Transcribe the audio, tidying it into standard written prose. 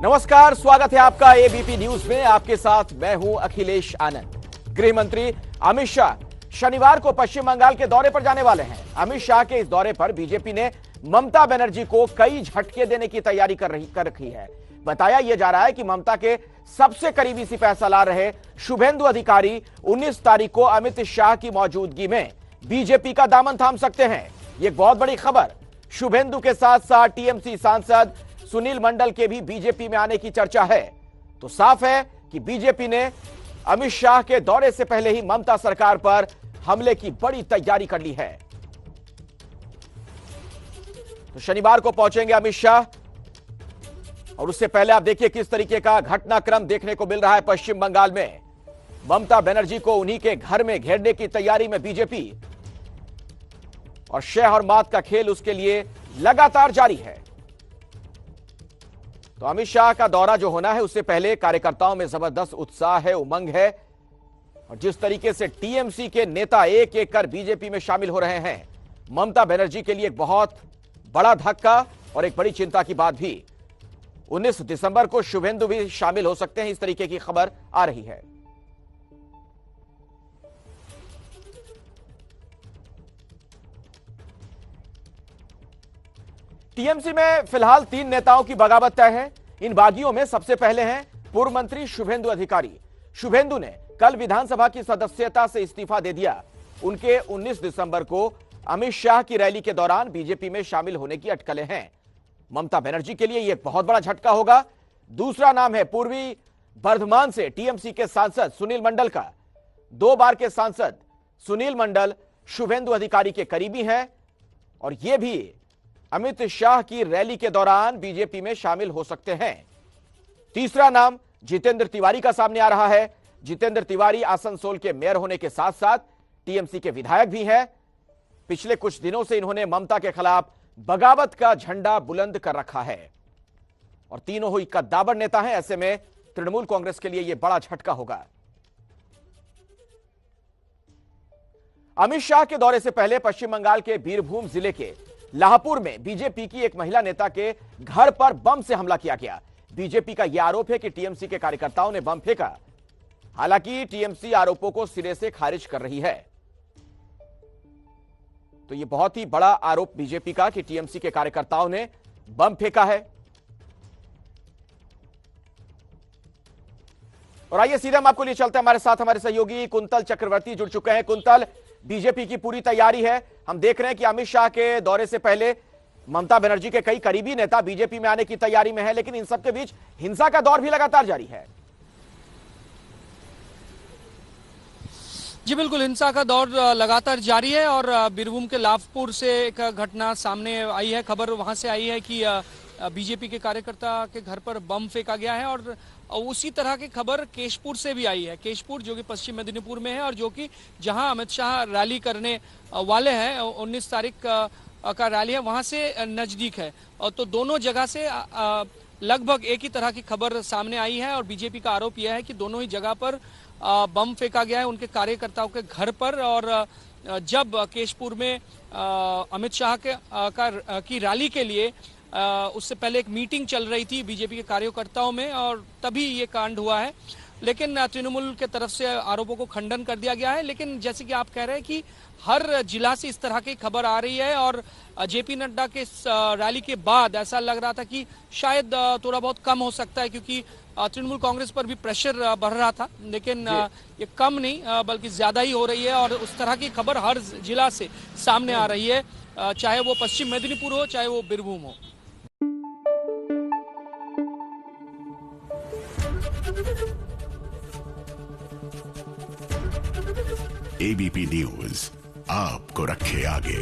नमस्कार, स्वागत है आपका एबीपी न्यूज में। आपके साथ मैं हूं अखिलेश आनंद। गृह मंत्री अमित शाह शनिवार को पश्चिम बंगाल के दौरे पर जाने वाले हैं। अमित शाह के इस दौरे पर बीजेपी ने ममता बनर्जी को कई झटके देने की तैयारी कर रखी है। बताया यह जा रहा है कि ममता के सबसे करीबी सिपहसालार रहे शुभेंदु अधिकारी 19 तारीख को अमित शाह की मौजूदगी में बीजेपी का दामन थाम सकते हैं। यह एक बहुत बड़ी खबर। शुभेंदु के साथ साथ टीएमसी सांसद सुनील मंडल के भी बीजेपी में आने की चर्चा है। तो साफ है कि बीजेपी ने अमित शाह के दौरे से पहले ही ममता सरकार पर हमले की बड़ी तैयारी कर ली है। तो शनिवार को पहुंचेंगे अमित शाह और उससे पहले आप देखिए किस तरीके का घटनाक्रम देखने को मिल रहा है पश्चिम बंगाल में। ममता बनर्जी को उन्हीं के घर में घेरने की तैयारी में बीजेपी और शह और मात का खेल उसके लिए लगातार जारी है। तो अमित शाह का दौरा जो होना है उससे पहले कार्यकर्ताओं में जबरदस्त उत्साह है, उमंग है। और जिस तरीके से टीएमसी के नेता एक एक कर बीजेपी में शामिल हो रहे हैं, ममता बनर्जी के लिए एक बहुत बड़ा धक्का और एक बड़ी चिंता की बात भी। 19 दिसंबर को शुभेंदु भी शामिल हो सकते हैं, इस तरीके की खबर आ रही है। टीएमसी में फिलहाल 3 नेताओं की बगावत तय है। इन बागियों में सबसे पहले हैं पूर्व मंत्री शुभेंदु अधिकारी। शुभेंदु ने कल विधानसभा की सदस्यता से इस्तीफा दे दिया। उनके 19 दिसंबर को अमित शाह की रैली के दौरान बीजेपी में शामिल होने की अटकलें हैं। ममता बनर्जी के लिए यह बहुत बड़ा झटका होगा। दूसरा नाम है पूर्वी बर्धमान से टीएमसी के सांसद सुनील मंडल का। 2 बार के सांसद सुनील मंडल शुभेंदु अधिकारी के करीबी हैं और यह भी अमित शाह की रैली के दौरान बीजेपी में शामिल हो सकते हैं। तीसरा नाम जितेंद्र तिवारी का सामने आ रहा है। जितेंद्र तिवारी आसनसोल के मेयर होने के साथ साथ टीएमसी के विधायक भी हैं। पिछले कुछ दिनों से इन्होंने ममता के खिलाफ बगावत का झंडा बुलंद कर रखा है और तीनों ही कद्दावर नेता हैं। ऐसे में तृणमूल कांग्रेस के लिए यह बड़ा झटका होगा। अमित शाह के दौरे से पहले पश्चिम बंगाल के बीरभूम जिले के लाहपुर में बीजेपी की एक महिला नेता के घर पर बम से हमला किया गया। बीजेपी का यह आरोप है कि टीएमसी के कार्यकर्ताओं ने बम फेंका। हालांकि टीएमसी आरोपों को सिरे से खारिज कर रही है। तो यह बहुत ही बड़ा आरोप बीजेपी का कि टीएमसी के कार्यकर्ताओं ने बम फेंका है। और आइए सीधे हम आपको लिए चलते हैं। हमारे साथ हमारे सहयोगी कुंतल चक्रवर्ती जुड़ चुके हैं। कुंतल, बीजेपी की पूरी तैयारी है। हम देख रहे हैं कि अमित शाह के दौरे से पहले ममता बनर्जी के कई करीबी नेता बीजेपी में आने की तैयारी में है, लेकिन इन सबके बीच हिंसा का दौर भी लगातार जारी है। जी बिल्कुल, हिंसा का दौर लगातार जारी है और बीरभूम के लाभपुर से एक घटना सामने आई है। खबर वहां से आई है कि बीजेपी के कार्यकर्ता के घर पर बम फेंका गया है और उसी तरह की खबर केशपुर से भी आई है। केशपुर जो कि पश्चिम मेदिनीपुर में है और जो कि जहां अमित शाह रैली करने वाले हैं, 19 तारीख का रैली है, वहां से नजदीक है। और तो दोनों जगह से लगभग एक ही तरह की खबर सामने आई है और बीजेपी का आरोप यह है कि दोनों ही जगह पर बम फेंका गया है उनके कार्यकर्ताओं के घर पर। और जब केशपुर में अमित शाह की रैली के लिए उससे पहले एक मीटिंग चल रही थी बीजेपी के कार्यकर्ताओं में और तभी ये कांड हुआ है। लेकिन तृणमूल के तरफ से आरोपों को खंडन कर दिया गया है। लेकिन जैसे कि आप कह रहे हैं कि हर जिला से इस तरह की खबर आ रही है और जेपी नड्डा के रैली के बाद ऐसा लग रहा था कि शायद थोड़ा बहुत कम हो सकता है, क्योंकि तृणमूल कांग्रेस पर भी प्रेशर बढ़ रहा था। लेकिन ये कम नहीं बल्कि ज्यादा ही हो रही है और उस तरह की खबर हर जिला से सामने आ रही है, चाहे वो पश्चिम मेदिनीपुर हो चाहे वो बीरभूम हो। एबीपी न्यूज आपको रखे आगे।